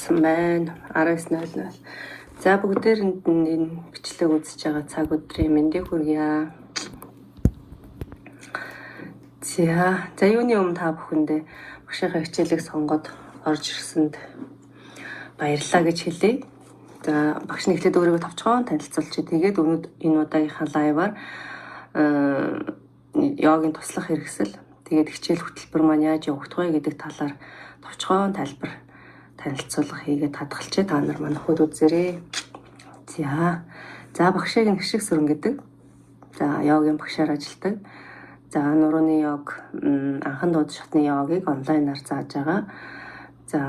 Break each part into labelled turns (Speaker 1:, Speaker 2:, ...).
Speaker 1: болсон байна. 19:00. За бүгдээрэнд энэ бичлэг үзэж байгаа цаг өдрийн мэндийг хүргье. За юуны өмнө та бүхэндээ багшийнхаа хичээлийг сонгоод орж ирсэнд баярлалаа гэж хэлье. За багш нэглээд өөрийгөө товчхон танилцуулчих. Тэгээд энэ удаагийнхаа лайваар йогийн туслах хэрэгсэл, тэгээд хичээл хөтөлбөр маань яаж явагдах вэ гэдэг талаар товчхон тайлбар танилцуулга хийгээд хадгалчээ. Та нар манай хүүд үзээрэй. За багшийг нь хишиг сүрэн гэдэг. За йогийн багшаар ажилладаг. За нурууны йог, анхан дууд шатны йогийг онлайнаар зааж байгаа. За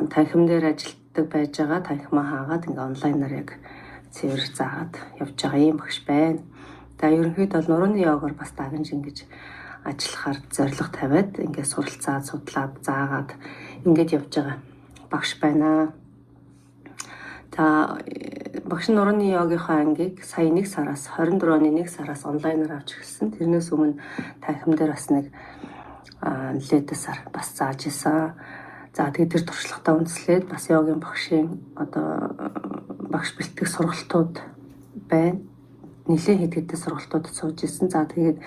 Speaker 1: танхим дээр ажилладаг байж байгаа. Танхимаа хаагаад ингээ онлайнаар яг цэвэр заагаад явж байгаа юм багш байна. За ерөнхийдөө бол нурууны йогоор бас дагнж ингэж ажиллахаар зорилго тавиад ингээ суралцаад, судлаад, заагаад ингээд явж байгаа багш байна. За багш нурууны йогийнхаа ангийг сая 1 сараас 24 оны 1 сараас онлайнаар авч эхэлсэн. Тэрнээс өмнө танхим дээр бас нэг нэлээд сар бас зааж исэн. За тэгээд тэр туршлагатаа үндэслээд бас йогийн багшийн багш бэлтгэх сургалтууд байна. Нэлийн хэд сургалтуудад сууж исэн. За тэгээд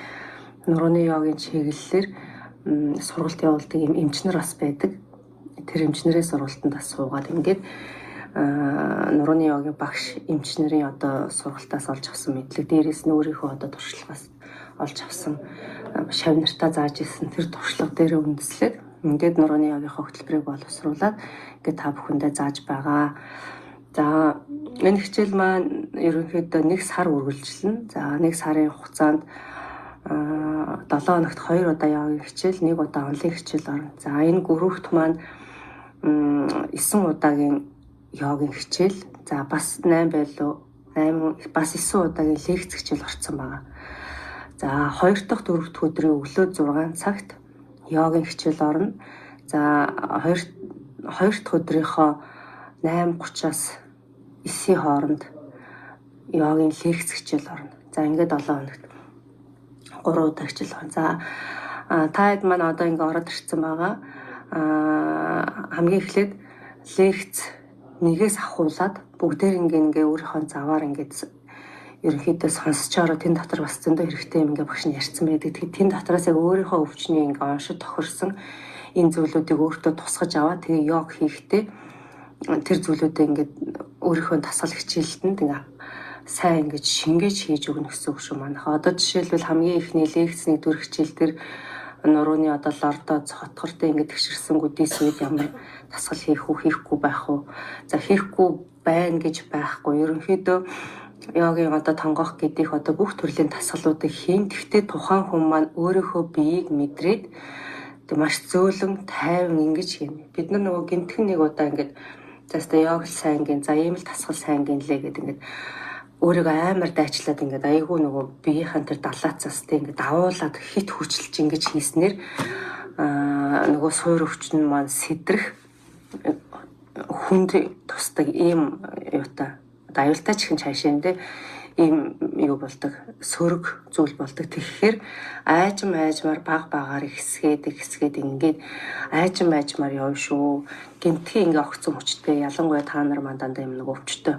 Speaker 1: нурууны йогийн чиглэлээр сургалт явуулдаг юм эмчнэр бас байдаг. Тэр эмчнэрийн сургалтанд бас суугаад ингээд нурууны йогийн багш эмчнэрийн сургалтаас олж авсан мэдлэг, дээрээс нь өөрийнхөө туршлагаас олж авсан шав нартаа зааж исэн тэр туршлага дээр үндэслээд ингээд нурууны йогийнхаа хөтөлбөрийг боловсруулад ингээд та бүхэндээ зааж байгаа. За энэ хичээл маань ерөнхийдөө 1 сар үргэлжилнэ. За 1 сарын хугацаанд 7 хоногт 2 удаа йогийн хичээл, 1 удаа онлайн хичээл орно. За энэ группт маань 9 удаагийн йогийн хичээл, за бас 8 байлуу 8 бас 9 удаагийн лекц хичээл орсон байгаа. За 2 дахь 4 дахь өдрийн өглөө 6 цагт йогийн хичээл орно. За 2 дахь өдрийнхөө 8:30-аас 9-ийн хооронд йогийн лекц хичээл орно. За ингээд 7 хоногт 3 удаа хичээл орно. За та хэд маань одоо ингээд ороод ирсэн байгаа. Хамгийн эхлээд лекц нэгээс ахуулаад бүгдээр ингээ өөрийнхөө заваар ингээд ерөнхийдөө сонсчоор тэн дотор бас зөндөө хэрэгтэй юм ингээ багш нь ярьсан байдаг. Тэгээд тэн дотроос яг өөрийнхөө өвчний ингээ оншид тохирсон энэ зүйлүүдийг өөртөө тусгаж аваад тэгээ йог хийхдээ тэр зүйлүүдээ ингээд өөрийнхөө дасгал хичээлтэнд ингээ сайн ингэж шингээж хийж өгнө гэсэн үг шүү манайха. Одоо жишээлбэл хамгийн ихний лекцний дүр хичээл дээр нурууны лордоо цотгортой ингээд тэгшэрсэнгүүдээс үед ямар дасгал хийх үү, хийхгүй байх уу? За хийхгүй байна гэж байхгүй. Ерөнхийдөө йогийн тонгох гэдгийг бүх төрлийн дасгалуудыг хийн. Тэгвэл тухайн хүн маань өөрийнхөө биеийг мэдрээд маш зөөлөн, тайван ингэж хийнэ. Бид нар нөгөө гинтхэн нэг удаа ингээд заастаа йог сайн гин, за ийм л дасгал сайн гинлээ гэдэг ингээд өөрийгөө амар дайчлаад ингээд айгүй нөгөө биеийнхэн тэр далаацаас ингээд давуулаад хит хүчилж ингэж хийснээр нөгөө суур өвчин маань сэдрэх хүнд тусдаг ийм юутай аюултай ч ихэнх цаашаа ийм юу болдог, сөрөг зүйл болдог. Тэгэхээр айжмаар багаар ихсгээд ингээд айжмаар явна шүү. Гинтгийн ингээ огцон хүчтэй, ялангуяа та нар маань дандаа юм нэг өвчтөй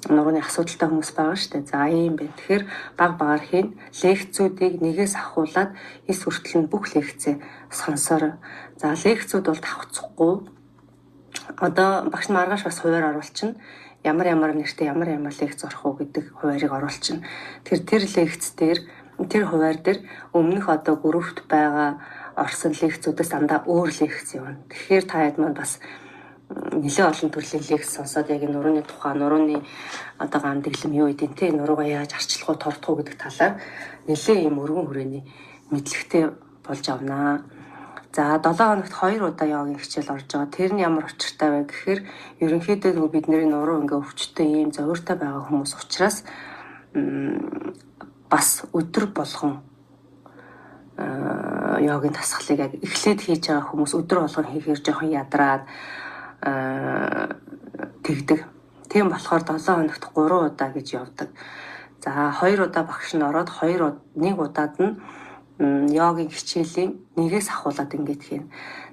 Speaker 1: нурууны асуудалтай хүмүүс байгаа шүү дээ. За ийм байна. Тэгэхээр багаар хийн. Лекцүүдийг нэгээс ахуулаад эс хүртэл нь бүх лекцээ сонсороо. За лекцүүд бол давхцахгүй. Одоо багш маргааш бас хуваар оруулчихна. Ямар нэртэй ямар лекц орох уу гэдэг хуваарийг оруулчихна. Тэр лекц дээр, тэр хуваар дээр өмнөх группт байгаа орсон лекцүүдээс дандаа өөр лекц явна. Тэгэхээр та хэд маань бас нэлээд олон төрлийн лекц сонсоод яг нурууны тухай, нурууны гам дэглэм юу гэдэг те, нуруугаа яаж арчлах уу, тордох уу гэдэг талаар нэлээд юм өргөн хүрээний мэдлэгтэй болж авнаа. За 7 хоногт 2 удаа йогийн хичээл орж байгаа. Тэр нь ямар учиртай вэ гэхээр ерөнхийдөө бидний нуруу ингээ өвчтөй ийм зовиртой байгаа хүмүүс учраас бас өдөр болгон йогийн дасгалыг яг эхлээд хийж байгаа хүмүүс өдөр болгон хийхээр жоохон ядраад тэгдэг. Тийм болохоор 7 хоногт 3 удаа гэж явдаг. За 2 удаа багш нь ороод 1 удаад нь йогийн хичээлийн нэгээс ахуулаад ингээд хийн.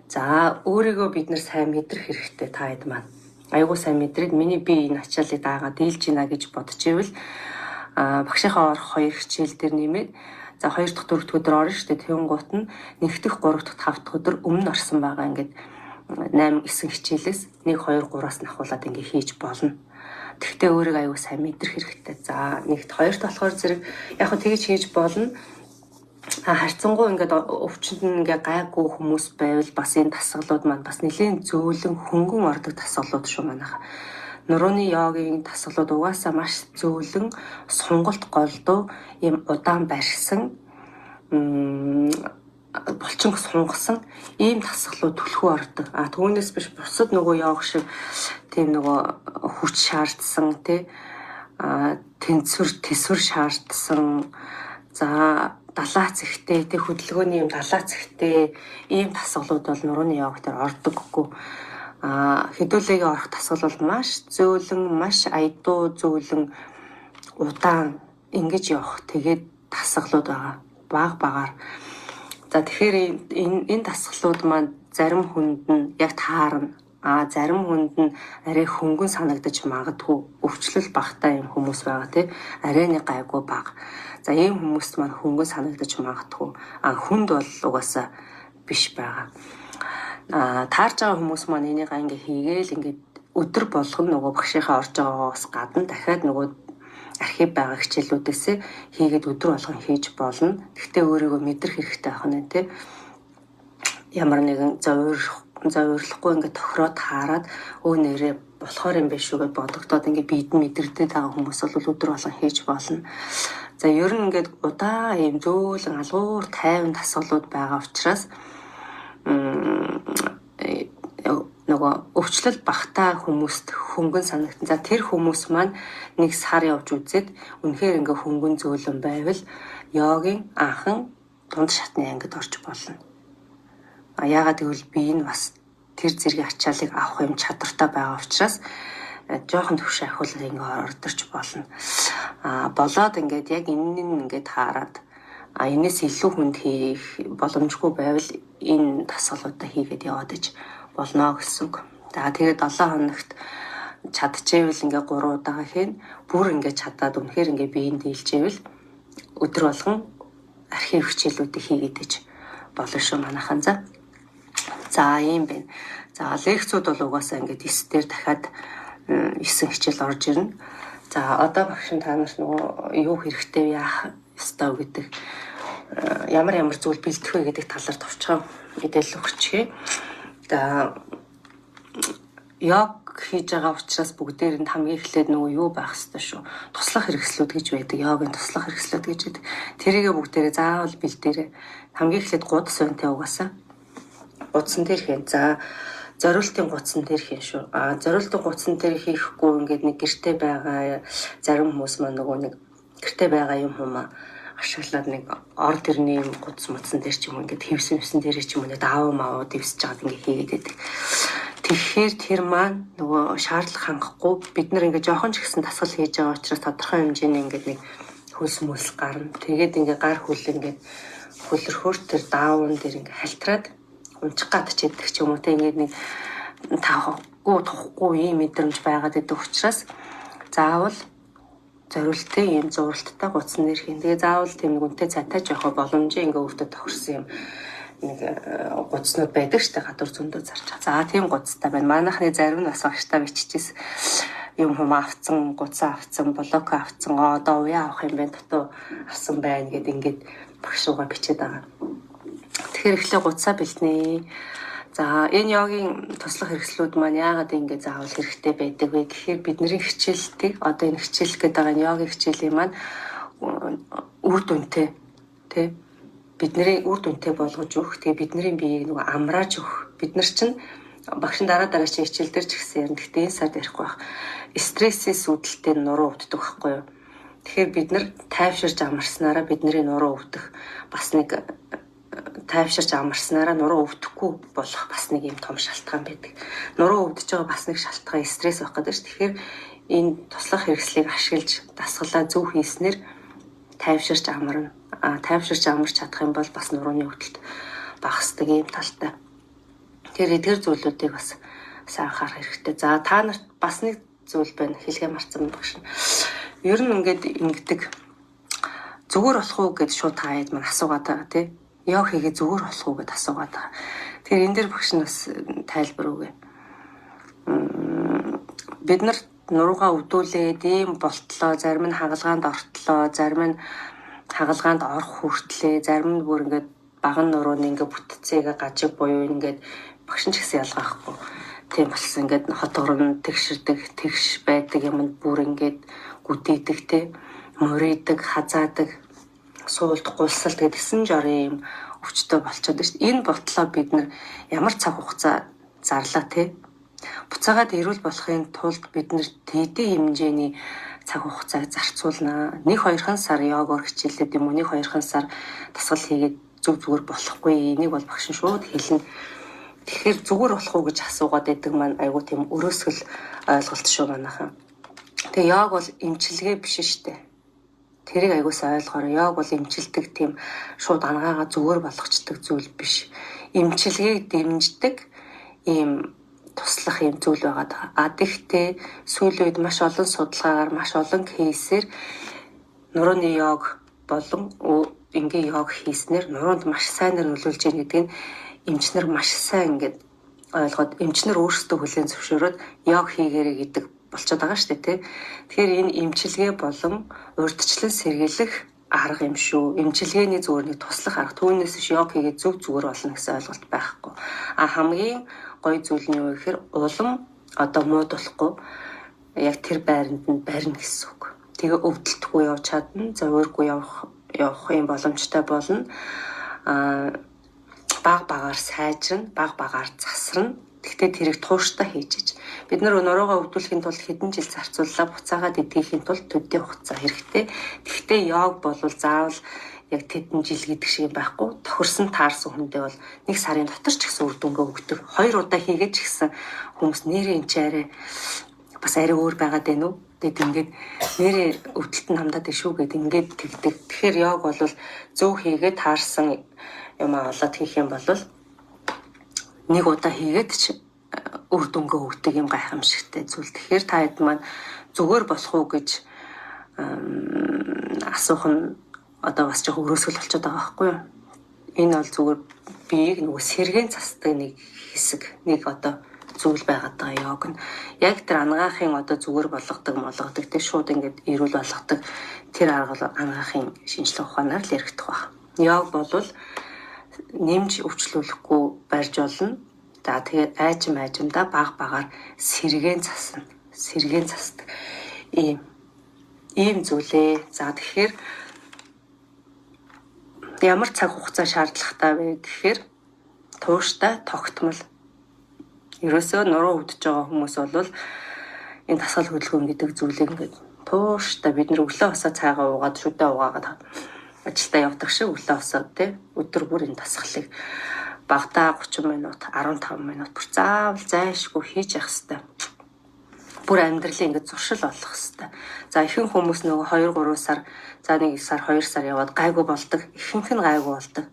Speaker 1: За өөрийгөө бид нар сайн мэдрэх хэрэгтэй та хэд маань. аюулгүй сайн мэдрээд миний би энэ ачааллыг дагаад дийлж гинэ гэж бодож ивэл багшийнхаа орох 2 хичээл дээр нэмээд за 2 дахь 4 дахь өдөр орно шүү дээ. Тэнгуут нь 1 дахь 3 дахь 5 дахь өдөр өмнө орсон байгаа ингээд 8 9 хичээлээс 1 2 3-аас нь ахуулаад ингээ хийж болно. Тэгтээ өөрийг аюу сайн мэдрэх хэрэгтэй. За нэгт хоёрт болохоор зэрэг яг хөө тэгж хийж болно. Харьцангуй ингээд өвчнөд ингээ гайгүй хүмүүс байвал бас энэ дасгалууд маань бас нэлийн зөөлөн хөнгөн ордог дасгалууд шүү манайха. Нурууны йогийн дасгалууд угаасаа маш зөөлөн, сонголт голдуу, ийм удаан барьсан булчин сунгасан ийм дасгалууд түлхүү ордог. Түүнээс биш бусад нөгөө йог шиг тийм нөгөө хүч шаардсан тий тэсвэр шаардсан за далаа цэгтэй тий хөдөлгөөний юм далаа цэгтэй ийм дасгалууд бол нурууны йог дээр ордоггүй. Хэдүүлээгээ орох дасгал бол маш зөөлөн, маш аядуу зөөлөн удаан ингэж явах тэгээд дасгалууд байгаа. Багаар. За тэгэхээр энэ дасгалууд маань зарим хүнд нь яг таарна. Зарим хүнд нь арай хөнгөн санагдаж магадгүй өвчлөл багтаа юм хүмүүс байгаа тий. Арай нэг гайгүй баг. За ийм хүмүүст маань хөнгөн санагдаж магадгүй. Хүнд бол угаасаа биш байгаа. Таарж байгаа хүмүүс маань энийг ингээ хийгээл ингээд өдөр болгон нөгөө багшийнхаа орж байгаагаас гадна дахиад нөгөө архив байгаа хичээлүүдээс хийгээд өдөр болгон хийж болно. Гэхдээ өөрийгөө мэдрэх хэрэгтэй байх нь тий. Ямар нэгэн зовирлохгүй ингээд тохироод хараад нэрээ болохоор юм биш үгээд бодогдоод ингээд биед нь мэдэрдэг байгаа хүмүүс бол өдөр болгон хийж болно. За ер нь ингээд удаан юм зөөлөн алгуур тайван дасгалууд байгаа учраас нөгөө өвчлөл багтаа хүмүүст хөнгөн санагдсан. За тэр хүмүүс маань нэг сар явж үзээд үнэхээр ингээ хөнгөн зөөлөн байвал йогийн анхан дунд шатны ангид орж болно. Яагаад гэвэл би энэ бас тэр зэргийн ачааллыг авах юм чадвартай байгаа учраас жоохон төвшин ахиулал ингээ ордорч болно. Болоод ингээд яг энэний ингээд хаарад энэс илүү хүнд хийх боломжгүй байвал энэ дасгалуудаа хийгээд яваад иж болно гэсэн үг. За тэгээд 7 хоногт чадчихвэл ингээ 3 удаагаа хийн бүр ингээ чадаад үнэхээр ингээ биеийн дийлжээвэл өдөр болгон архив хичээлүүдийг хийгээд иж болно шүү манайхан. За ийм байна. За лекцүүд бол угаасаа ингээ 9 дээр дахиад 9 хичээл орж ирнэ. За одоо багш та нарт нөгөө юу хэрэгтэй яах ёстой гэдэг ямар зүйл бэлдэх вэ гэдэг талаар товчхон мэдээлэл өгчихье. За йог хийж байгаа учраас бүгдээр нь хамгийн эхлээд нөгөө юу байх ёстой шүү. Туслах хэрэгслүүд гэж байдаг. Йогийн туслах хэрэгслүүд гэж байдаг. Тэрийгээ бүгдээрээ заавал бэлдээрээ. Хамгийн эхлээд гудас үнтэй угаасаа. Гудсан дээр хийн. За зориултын гудсан дээр хийн шүү. Зориултын гудсан дээр хийхгүй ингээд нэг гэрте байгаа зарим хүмүүс маань нөгөө нэг гэрте байгаа юм хүмүүс ашиглаад нэг ор дэрний гудс мутсан дээр ч юм ингээд хевсэн дээр ч юм уу даав маа дэвсэж байгаад ингээд хийгээд байдаг. Тэгэхээр тэр маань нөгөө шаардлага хангахгүй бид нар ингээд жоохон ч гэсэн дасгал хийж байгаа учраас тодорхой хэмжээний ингээд нэг хөлс мөлс гарна. Тэгээд ингээд гар хөл ингээд хөлөрхөөр тэр даавн дээр ингээд халтраад унчих гадчихдаг ч юм уу те ингээд нэг тухгүй ийм мэдрэмж байгаад байдаг учраас заавал зориултын ийм зуралттай гудсан нэр хийн. Тэгээ заавал тийм нэг үнэтэй цайтай жоохоо боломжийн ингээ өвдөд тохирсон юм нэг гудснууд байдаг штэ гадуур зөндөө зарч. За тийм гудстай байна. Манайхны зарим нь бас багштай биччихсэн юм авцсан, гудсан авцсан, блок авцсан, одоо уяа авах юм байна, дутуу авсан байна гэд ингээд багшууга бичээд байгаа. Тэгэхээр эхлээ гудсаа бэлтнэ. За энэ йогийн туслах хэрэгслүүд маань яагаад ингэ заавал хэрэгтэй байдаг вэ гэхээр бидний хичээлтийг одоо энэ хичээл гэдэг байгаа йогийн хичээлийн маань үр дүнтэй тий бидний үр дүнтэй болгож өгөх тэгээ бидний биеийг нөгөө амрааж өгөх бид нар чинь багшин дараа чинь хичээл дээр ч гэсэн ярина. Гэхдээ энэ сард ярихгүй байх. Стрессээс үүдэлтэй нуруу өвддөг байхгүй юу? Тэгэхээр бид нар тайвширж амарснараа бидний нуруу өвдөх бас нэг тайвширч амарснараа нуруу өвдөхгүй болох бас нэг юм том шалтгаан байдаг. Нуруу өвдөж байгаа бас нэг шалтгаан стресс байх гэдэг шүү. Тэгэхээр энэ туслах хэрэгслийг ашиглаж дасгалаа зөв хийснээр тайвширч амарна. Тайвширч амарч чадах юм бол бас нурууны өвдөлт багасдаг юм талтай. Тэгэхээр эдгээр зүйлүүдийг бас сайн анхаарах хэрэгтэй. За та нарт бас нэг зүйл байна хэлгээ марцсан багш. Ер нь ингээд ингэдэг зүгээр болох уу гэж шууд таад маань асуугаад байгаа тий. Йог хийгээ зүгээр болох уу гэд асуугаад байгаа. Тэгэхээр энэ дэр багш нас тайлбар өгье. Бид нар нуруугаа өвдүүлээд ийм болтлоо, зарим нь хагалгаанд ортлоо, зарим нь хагалгаанд орох хүртлээ, зарим нь бүр ингээд баган нурууны ингээд бүтцээгээ гажиг буюу ингээд багш ч гэсэн ялгаахгүй. Тийм болсон ингээд хотгорн тэгшэрдэг, тэгш байдаг юмд бүр ингээд гүдийдэг те, мөрийдэг, хазаадаг, суулт гулсалт гэдгсэн жорын юм өвчтөй болчиход байна шүү дээ. Энэ болтлоо бид нар ямар цаг хугацаа зарлаа те. Буцаагаад эрүүл болохын тулд бид нэр тэдийн хэмжээний цаг хугацааг зарцуулнаа. 1-2 сар йогоор хичээлээд юм уу 1-2 сар дасгал хийгээд зүгээр болохгүй. Энийг бол багш шууд хэлнэ. Тэгэхээр зүгээр болох уу гэж асуугаад байдаг маань айгуу тийм өрөөсгөл ойлголт шүү манайхан. Тэгээ йог бол эмчилгээ биш штэ. Тэрийг айгуус ойлгоорой. Йог бол эмчилдэг тийм шууд ангаага зүгээр болгочдөг зүйл биш. Эмчилгээг дэмждэг ийм туслах юм зүйл байгаа. Гэхдээ сүүлийн үед маш олон судалгаагаар маш олон кейсээр нурууны йог болон ингийн йог хийснээр нуруунд маш сайнэр нөлөөлж яах гэдэг нь эмчнэр маш сайн ингээд ойлгоод эмчнэр өөрсдөө хүлээн зөвшөөрөөд йог хийгээрэй гэдэг болчиход байгаа шүү дээ тий. Тэгэхээр энэ эмчилгээ болон урьдчилан сэргийлэх арга юм шүү. Эмчилгээний зүгээр нэг туслах арга. Түүнээс биш йог хийгээд зүгээр болно гэсэн ойлголт байхгүй. Хамгийн гоё зүйл нь юу гэхээр улам одоо муудахгүй яг тэр байранд нь барина гэсэн үг. Тэгээ өвдөлтгүй явж чадна, зовиргүй явах юм боломжтой болно. Баг багаар сайжрна, баг багаар засарна. Гэхдээ тэрийг тууштай хийж иж. Бид нар нуруугаа өвдүүлэхийн тулд хэдэн жил зарцууллаа буцаагаад эдгэхийн тулд төдийн хугацаа хэрэгтэй. Гэхдээ йог бол заавал яг тэдэн жил гэдэг шиг байхгүй. Тохирсон таарсан хүндээ бол 1 сарын дотор ч гэсэн үр дүнгээ өгдөг. 2 удаа хийгээд ч гэсэн хүмүүс нэрээ энэ ч арай бас арай өөр байгаад байна уу? Тэгэд ингээд нэрээ өвдөлтөнд хамдаад шүү гэд ингээд тэгдэг. Тэгэхээр йог бол зөв хийгээд таарсан юм олоод хийх юм бол 1 удаа хийгээд ч үр дүнгээ өгдөг юм гайхамшигтай зүйл. Тэгэхээр та хэд маань зүгээр болох уу гэж асуух нь одоо бас жоохон өрөөсгөл болчиход байгаа байхгүй юу? Энэ бол зүгээр биеийг нөгөө сэргээн засдаг нэг хэсэг, нэг одоо зүйл байгаад байгаа йог нь. Яг тэр ангаахын одоо зүгээр болгодог те шууд ингээд эрүүл болгодог тэр арга ангаахын шинжилгээ ухаанаар л яригдах байна. Йог бол нэмж өвчлүүлэхгүй барьж болно. За тэгээд айжмдаа баг багаар сэргээн засдаг ийм зүйлээ. За тэгэхээр ямар цаг хугацаа шаардлагатай вэ гэхээр тууштай тогтмол. Ерөөсөө нуруу өвдөж байгаа хүмүүс бол энэ дасгал хөдөлгөөн гэдэг зүйлийг ингээд тууштай бид нар өглөө хосоо цайгаа уугаад шүдэ угаагаад ажилдаа явдаг шиг өглөө хосоо тий өдөр бүр энэ дасгалыг багтаа 30 минут 15 минут бүр заавал зайшгүй хийж явах хэрэгтэй. Бүр амьдралын ингээд зуршил олох хэрэгтэй. За ихэнх хүмүүс нөгөө 2-3 сар, за 1 сар, 2 сар яваад гайгүй болдог. Ихэнх нь гайгүй болдог.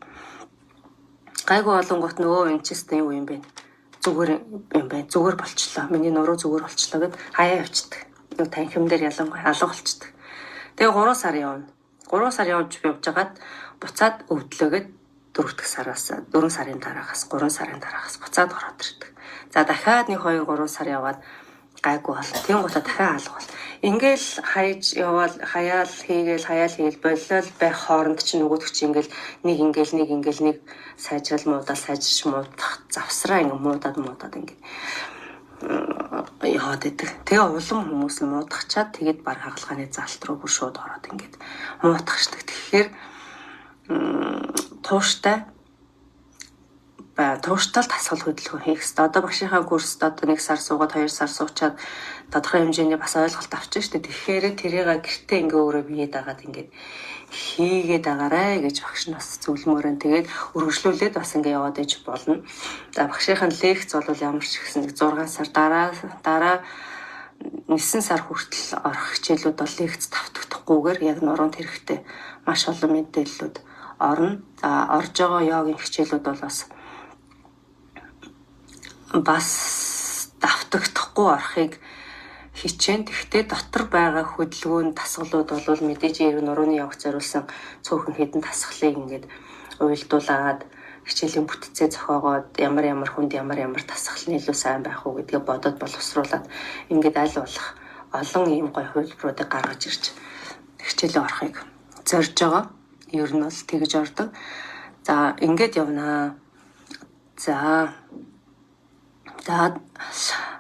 Speaker 1: Гайгүй болонгот нөгөө энэ ч гэсэн юу юм бэ? Зүгээр юм байна. Зүгээр болчлоо. Миний нуруу зүгээр болчлоо гэд хаяа явчихдаг. Нөгөө танхим дээр ялангуяа алга болчихдаг. Тэгээ 3 сар явна. 3 сар явж байгаад буцаад өвдлөөгээд 4 сарын дараагаас буцаад ороод ирдэг. За дахиад 1 2 3 сар яваад гайгүй бол. Тийм гутаа дахиад алга бол. Ингээл хаяал хийгээл болол байх хооронд ч нөгөөдөг чи ингээл нэг сайжрал сайжирч муудах завсраа ингээ муудаад ингээ яваад идэг. Тэгээ улам хүмүүс нь муудахчаад тэгээд баг хагалгааны залт руу бүр шууд ороод ингээд муудахшдаг. Тэгэхээр тууштай дасгал хөдөлгөөн хийх хэрэгтэй. Одоо багшийнхаа курст одоо 1 сар суугаад 2 сар суучаад тодорхой хэмжээний бас ойлголт авчих шүү дээ. Тэгэхээр тэрийг гэртээ ингээ өөрөө биед агаад ингээ хийгээд агаарай гэж багш нас зөвлөмөрөн. Тэгээд үргэлжлүүлээд бас ингээ яваад иж болно. За багшийнхаа лекц бол ямар ч гэсэн 6 сар дараа 9 сар хүртэл орох хичээлүүд бол лекц давтагдахгүйгээр яг нуруунд хэрэгтэй маш олон мэдээллүүд орно. За орж байгаа йогийн хичээлүүд бол бас дутагдахгүй орохыг хичээн. Тэгвэл дотор байгаа хөдөлгөөн тасгалууд бол мэдээж яг нурууны явах зориулсан цөөхөн хэдэн тасгалыг ингээд уйлдуулаад хичээлийн бүтцээ зохиогоод ямар хүнд ямар тасгал нь илүү сайн байх уу гэдгээ бодоод боловсруулад ингээд аль болох олон ийм гоё хувилбаруудыг гаргаж ирж хичээлээ орохыг зорж байгаа. Ер нь бол тэгж ордог. За ингээд явнаа. За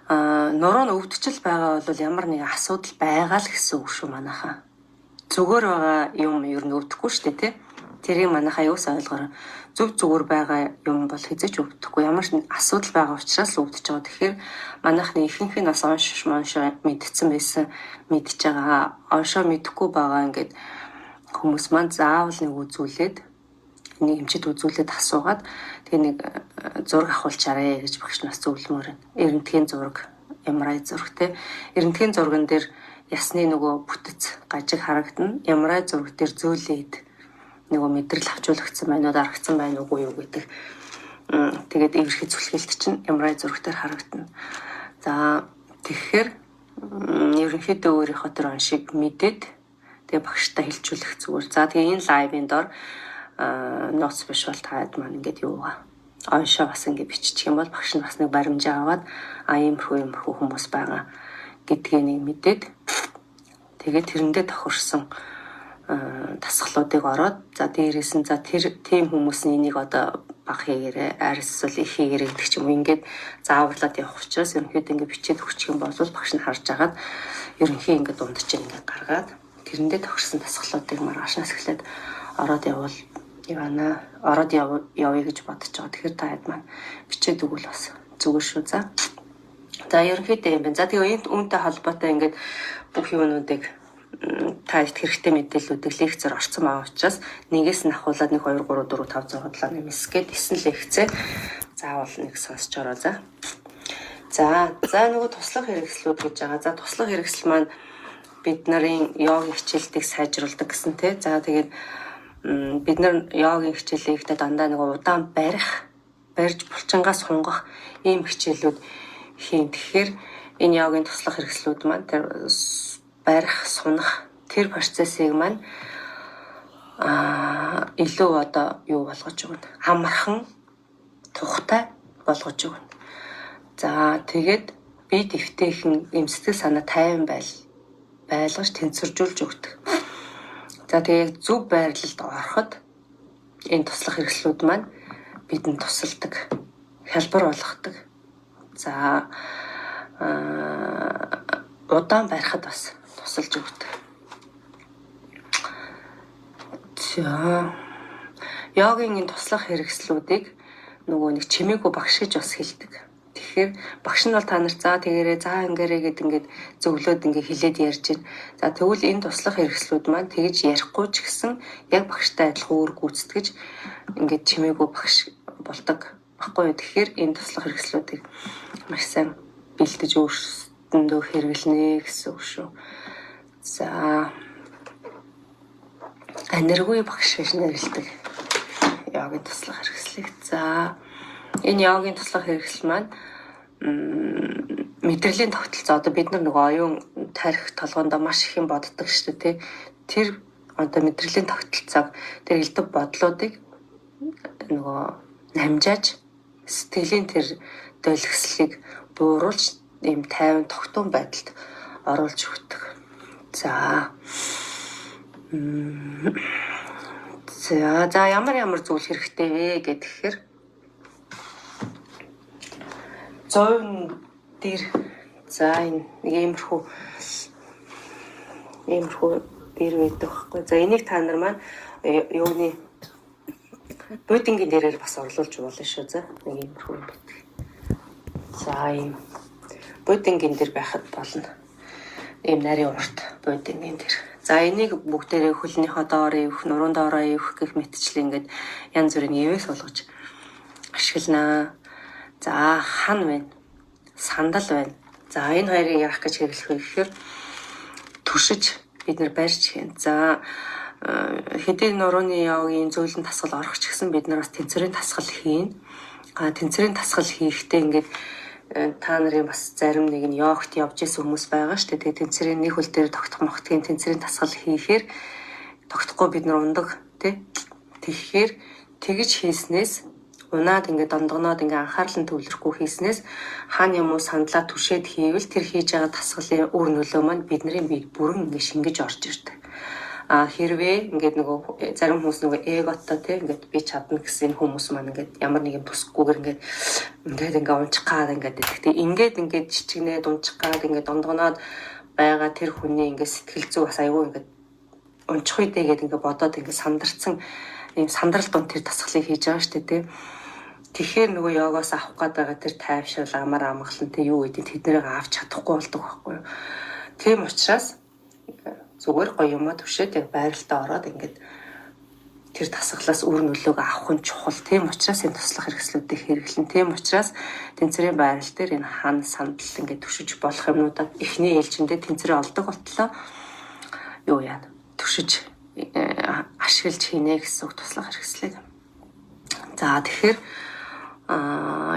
Speaker 1: нуруу нь өвдчил байгаа бол ямар нэгэн асуудал байгаа л гэсэн үг шүү манайхаа. Зүгээр байгаа юм ер нь өвдөхгүй шүү дээ тий. Тэрийг манайхаа юус ойлгоор зүгээр байгаа юм бол хизээч өвдөхгүй. Ямар ч асуудал байгаа учраас өвдөж байгаа. Тэгэхээр манайхны ихэнх нь бас онш мэдсэн байсан мэдж байгаа. Оншоо мэдэхгүй байгаа ингээд хүмүүс маань заавал нэг үзүүлээд нэг эмчэд үзүүлээд асуугаад тэгээ нэг зураг авахулчаарэ гэж багш нас зөвлөмөр. Эрентгийн зураг, MRI зураг те. Эрентгийн зурган дээр ясны нөгөө бүтэц гажиг харагдана. MRI зураг дээр зөөлээд нөгөө мэдрэл авчуулагдсан байна уу, дарагдсан байна уу юу гэдэг. Тэгээд эвэрхий зүлхээлт чинь MRI зураг дээр харагдана. За тэгэхээр ерөнхийдөө өөрийнхөө тэр оншийг мэдээд тэгээ багштай хэлжүүлэх зүгээр. За тэгээ энэ лайвын дор ноц биш бол таад маань ингээд юугаа оншоо бас ингээд биччих юм бол багш нь бас нэг баримжаа аваад иймэрхүү хүмүүс байгаа гэдгийг нэг мэдээд тэгээд тэрэндээ тохирсон тасгалуудыг ороод за дээрээс нь за тэр тийм хүмүүсийн энийг одоо баг хийгээрээ арьсвал их хийгээрээ гэдэг ч юм уу ингээд зааварлаад явах учраас ерөнхийдөө ингээд бичээд өгчих юм бол багш нь харж агаад ерөнхий ингээд дундч ингээд гаргаад тэрэндээ тохирсон тасгалуудыг маргаашнаас эхлээд ороод явбал ороод явъя гэж бодож байгаа. Тэгэхээр та хэд маань бичээд өгвөл бас зүгээр шүү. За ерөнхийдөө юм байна. За тэгээ үүнтэй холбоотой ингээд бүх юмнуудыг та хэрэгтэй мэдээллүүдийг лекцээр орцсон байгаа учраас нэгээс нь ахуулаад 1 2 3 4 5 6 7 8 гээд 9 лекцээ заавал нэг сонсч ороо. За нөгөө туслах хэрэгслүүд гэж байгаа. За туслах хэрэгсэл маань бид нарын йогийн хичээлтийг сайжруулдаг гэсэн тий. За тэгээд бид нар йогийн хичээлийг дандаа нэг удаан барьж булчингаас хунгах ийм хичээлүүд хийн. Тэгэхээр энэ йогийн туслах хэрэгслүүд маань тэр барих, сунах тэр процессыг маань илүү одоо юу болгож өгнө. Амархан, тухтай болгож өгнө. За тэгээд бие дэвтэйхэн эмсэтгэл санаа тайван байлгаж тэнцвэржүүлж өгдөг. За тэгээд зөв байрлалд ороход энэ туслах хэрэгслүүд маань бидэнд тусалдаг, хялбар болгодог. За удаан барихад бас тусалж өгдөг. За йогийн энэ туслах хэрэгслүүдийг нөгөө нэг чимээгүй багш гэж бас хэлдэг. Тэгэхээр багш нь бол та нарт за тэгээрээ за ингээрээ гэд ингээд зөвлөд ингээд хэлээд ярьж байна. За тэгвэл энэ туслах хэрэгслүүд маань тэгж ярихгүй ч гэсэн яг багштай адилхан үүрэг гүйцэтгэж ингээд чимээгүй багш болдог баггүй юу. Тэгэхээр энэ туслах хэрэгслүүдийг маш сайн бэлдэж өөрсдөндөө хэрэглэнэ гэсэн үг шүү. За энерги багш гэж нэрлэдэг йогийн туслах хэрэгслийг. За энэ йогийн туслах хэрэгсэл маань мэдрэлийн тогтолцоо одоо бид нар нөгөө оюун тарих толгоонд маш их юм боддог шүү дээ. Тэр одоо мэдрэлийн тогтолцоог тэр элдв бодлуудыг нөгөө намжааж сэтгэлийн тэр долгислыг бууруулж ийм тайван тогтун байдалд оруулж өгдөг. За ямар зүйл хэрэгтэй вэ гэхээр зовн дээр за энэ иймэрхүү дээр байдаг байхгүй. За энийг та нар маань юуны бодингийн дээрээр бас орлуулж болно шүү. За нэг иймэрхүү байдаг. За ийм бодингийн дээр байхад болно. Ийм нарийн урт бодингийн дээр. За энийг бүгдээрээ хөлнийхөө доор ивэх, нуруунд доороо ивэх гэх мэтчлэн ингээд янз бүрийн ивээс болгож ашигланаа. За хан байна. Сандал байна. За энэ хоёрыг яах гэж хэрэглэх вэ гэхээр туршиж бид нар барьж хийн. За хэдийн нурууны йогийн зөөлөн тасгал орох ч гэсэн бид нар бас тэнцвэрийн тасгал хийн. Тэнцвэрийн тасгал хийхдээ ингээд та нарын бас зарим нэг нь йогт явж исэн хүмүүс байгаа шүү дээ. Тэгээ тэнцвэрийн нэг хөл дээр тогтох мохтгийн тэнцвэрийн тасгал хийхээр тогтохгүй бид нар ундаг тий. Тэгэхээр тэгж хийснээс унаад ингээд дондогноод ингээд анхаарал нь төвлөрөхгүй хийснээс хаана юм уу сандлаа түшээд хийвэл тэр хийж байгаа тасгалын үр нөлөө маань бидний биед бүрэн ингээд шингэж орж ирдэг. Хэрвээ ингээд нөгөө зарим хүмүүс нөгөө эготой тий ингээд би чадна гэсэн хүмүүс маань ингээд ямар нэг юм тусахгүйгээр ингээд унчих гад ингээд гэхдээ ингээд чичгнээд унчих гад ингээд дондогноод байгаа тэр хүний ингээд сэтгэл зүй бас аюу ингээд унчих үедээ ингээд бодоод ингээд сандарсан ийм сандрал дунд тэр тасгалыг хийж байгаа шүү дээ тий. Тэгэхээр нөгөө йогоос авах гээд байгаа тэр тайвшрал амар амгалан тий юу гэдэг тэднийг авч чадахгүй болдог байхгүй юу. Тийм учраас зүгээр гоё юмаа төвшөөд яг байралтаа ороод ингээд тэр тасгалаас үр нөлөөг авах нь чухал. Тийм учраас энэ туслах хэрэгслүүдийг хэрэглэн. Тийм учраас тэнцвэрийн байрал дээр энэ хан сандал ингээд төвшиж болох юмнуудад эхний ээлжиндээ тэнцвэрээ олдог болтлоо юу яа төвшиж ашиглаж хийнэ гэсэн үг туслах хэрэгслээ. За тэгэхээр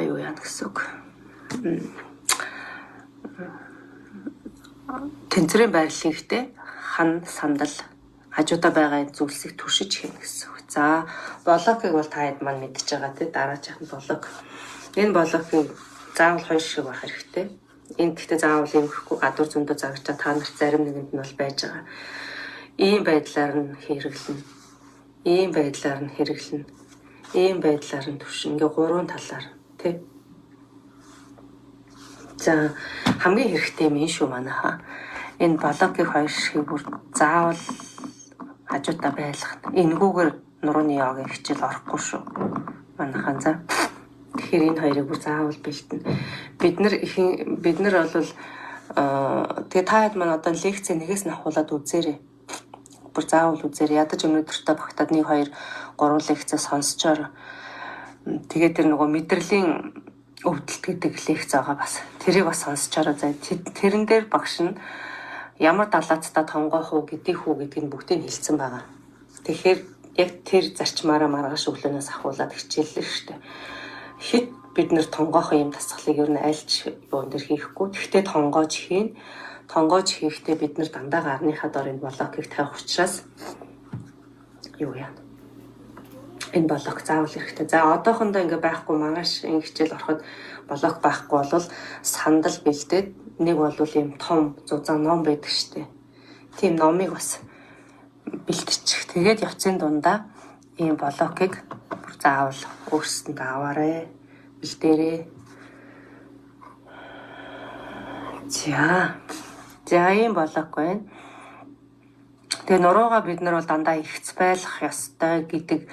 Speaker 1: юу яа гэсэн үг. Тэнцвэрийн байрлал ихтэй хан сандал хажуудаа байгаа зүйлсийг туршиж хийнэ гэсэн үг. За блокийг бол та хэд маань мэдчихэж байгаа тий дараачихын блок. Энэ блокийг заавал хоёр шиг байх хэрэгтэй. Энэ гэхдээ заавал иймэрхүү гадуур зөндөө загчаа та нарт зарим нэгэнд нь бол байж байгаа. Ийм байдлаар нь хэрэглэнэ. Ийм байдлаар нь хэрэглэнэ. Ийм байдлаар нь төвшин. Ингээ гурван талаар тий. За хамгийн хэрэгтэй юм шүү манайха. Энэ блокийг хоёр шиг бүр заавал хажуудаа байлгах. Энэгүүгээр нурууны йогийн хичээл орохгүй шүү. Манайхан за. Тэгэхээр энэ хоёрыг бүр заавал бэлтэнэ. Бид нар бол тэгээ та хэд маань одоо лекц нэгээс нь ахуулаад үзээрэй. Бүр заавал үзээрэй. Ядаж өнөөдөртөө багтаад 1 2 3 лекцээ сонсчоор тэгээд тэр нөгөө мэдрэлийн өвдөлт гэдэг лекц байгаа бас. Тэрийг бас сонсчоор за тэрэн дээр багш нь ямар далаацтай тонгоох уу гэдгийг гэдгийг бүгдийг хэлсэн байгаа. Тэгэхээр яг тэр зарчмаараа маргааш өглөөнөөс ахуулаад хичээллээ шүү дээ. Хит бид нэр тонгоох юм тасгалыг ер нь альч юун дээр хийхгүй. Гэхдээ тонгоож хийн. Тонгоож хийхдээ бид нар дандаа гарныхаа дор энэ блокийг тавих учраас юу яа. Энэ блок заавал хэрэгтэй. За одоохондоо ингээ байхгүй маргааш энэ хичээл ороход блок байхгүй бол сандал бэлдээд нэг бол ийм том зузаан ном байдаг штэ. Тийм номыг бас бэлтчих. Тэгээд явцын дундаа ийм блокийг заавал өөрсөнд аваарэ. Бэлдээрээ. За ийм блок байна. Тэгээ нуруугаа бид нар бол дандаа ихц байлгах ёстой гэдэг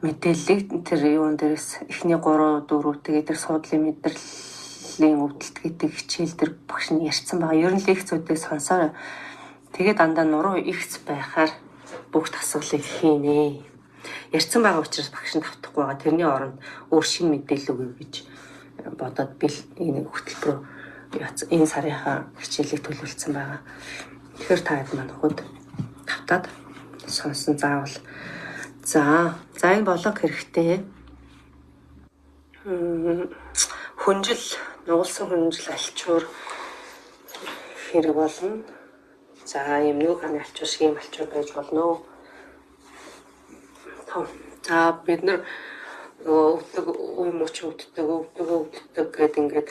Speaker 1: мэдээллийг тэр юун дээрээс эхний 3 4 тэгээд тэр суудлын мэдрэлийн өвдөлт гэдэг хичээл дээр багш нь ярьсан байгаа. Ер нь лекцүүдээ сонсоор тэгээд дандаа нуруу ихц байхаар бүх тасгалыг хийнэ. Ярьсан байгаа учраас багш нь тавтахгүй байгаа. Тэрний оронд өөр шинэ мэдээлэл өгье гэж бодоод би энэ хөтөлбөр энэ сарынхаа хичээлийг төлөвлөсөн байгаа. Тэгэхээр та хэд маань хөхөд тавтаад сонсон заавал. За энэ блок хэрэгтэй. Хүнжил, нугалсан хүнжил альчуур хэрэг болно. За ийм нэг ханы альчуур шиг ийм альчуур байж болно. За бид нар өвдөг үе мөч өвддөг гэдэг ингээд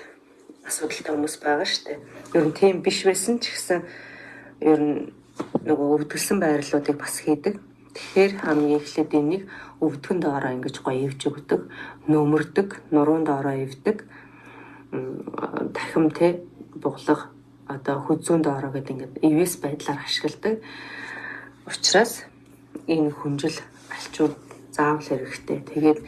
Speaker 1: асуудалтай хүмүүс байгаа шүү дээ. Ер нь тийм биш байсан ч гэсэн ер нь нөгөө өвдгөлсөн байрлалуудыг бас хийдэг. Тэгэхээр хамгийн эхлээд энийг өвдгөн доороо ингэж гоё ивж өгдөг, нөмөрдөг, нуруун доороо ивдэг, дахим те буглах одоо хүзүүн доороо гэдэг ингээд ивэс байдлаар ашигладаг. Учираас энэ хүнжил альчуур заавал хэрэгтэй. Тэгээд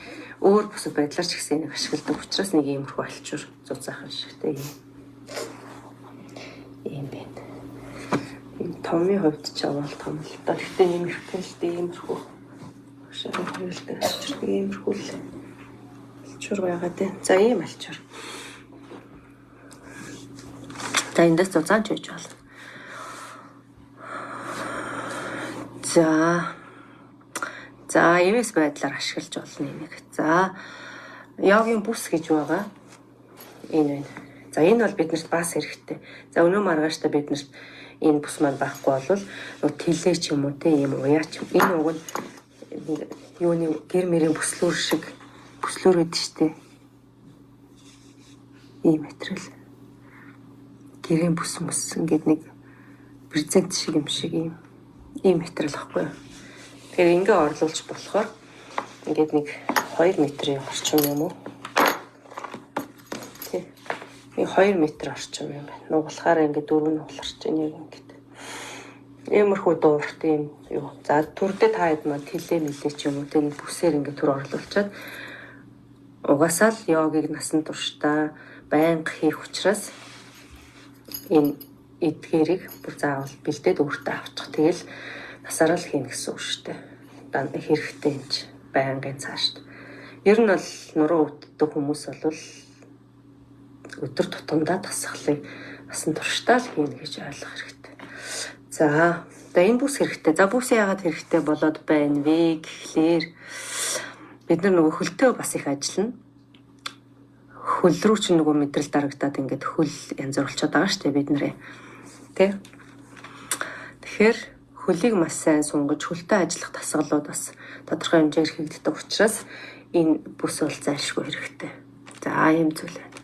Speaker 1: өөр бусад байдлаар ч гэсэн энийг ашигладаг. Учираас нэг иймэрхүү альчуур зузаах хэрэгтэй юм байна. Томны хувьд ч авал том л та. Гэтэ иймэрхүү шаарах хэрэгтэй альчуур иймэрхүү л альчуур байгаа дээ. За ийм альчуур. За эндээс зузаан ч үйж болно. За ивэс байдлаар ашиглаж болно энийг. За йогийн бүс гэж байгаа. Энэ байна. За энэ бол биднэрт бас хэрэгтэй. За өнөө маргааштай биднэрт энэ бус маань байхгүй бол нөгөө тэлээ ч юм уу те ийм уяа ч энэ уг нь юуны гэр мэрийн бүслүүр шиг бүслүүр гэдэг штэ. Ийм материал. Гэрийн бүс ингээд нэг презент шиг юм шиг ийм материал ахгүй юу. Тэгэхээр ингээ орлуулж болохоор ингээд нэг 2 метрийн орчим юм уу? Тий. Нэг 2 метр орчим юм байна. Нугалахаараа ингээд 4 нугаларч байна яг ингээд. Иймэрхүү дуурт юм юу. За түрдээ та хэд маань тэлээ мэлээ ч юм уу тийм бүсээр ингээд төр орлуулчаад угаасаа л йогийг насан туршдаа байнга хийх учраас энэ эдгээрийг бүр заавал бэлдээд өөртөө авчих. Тэгэл насаараа л хийнэ гэсэн үг шүү дээ. Дандаа хэрэгтэй юм чи байнгын цаашд. Ер нь бол нуруу өвддөг хүмүүс бол өдөр тутамдаа тасгалыг насан туршдаа л хийнэ гэж ойлгох хэрэгтэй. За энэ бүс хэрэгтэй. За бүс яагаад хэрэгтэй болоод байна вэ гэхлээр бид нар нөгөө хөлтөө бас их ажиллана. Хөл рүү ч нөгөө мэдрэл дарагдаад ингээд хөл янз бүр болчиход байгаа шүү дээ бид нарыг. Тэ? Тэгэхээр хөлийг маш сайн сунгаж хөлтэй ажиллах дасгалууд бас тодорхой хэмжээр хийгддэг учраас энэ бүс бол зайлшгүй хэрэгтэй. За ийм зүйл байна.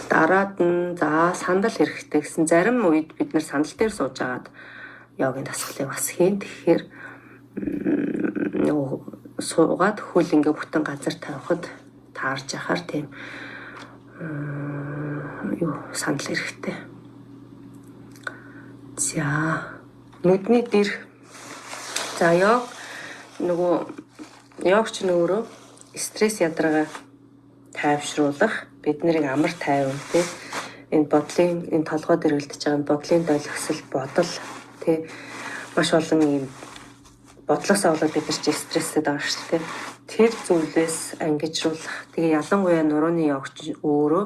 Speaker 1: Дараад нь за сандал хэрэгтэй гэсэн зарим үед бид нар сандал дээр сууж агаад йогийн дасгалыг бас хийн. Тэгэхээр нөгөө суугаад хөл ингээ бүтэн газар тавихад таарж яхаар тийм юу сандал хэрэгтэй. За нүдний дэр за йог нөгөө йогч нөөрөө стресс ядаргаа тайвшруулах биднийг амар тайван тий энэ бодлын энэ толгой дээр үлдэж байгаа бодлын долгисол бодол тий маш олон юм бодлосоо болоод бид нар ч стресстэй байгаа шүү дээ. Тэр зүйлээс ангижруулах. Тэгээ ялангуяа нурууны йогч өөрөө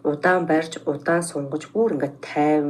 Speaker 1: удаан барьж удаан сунгаж бүр ингээд тайван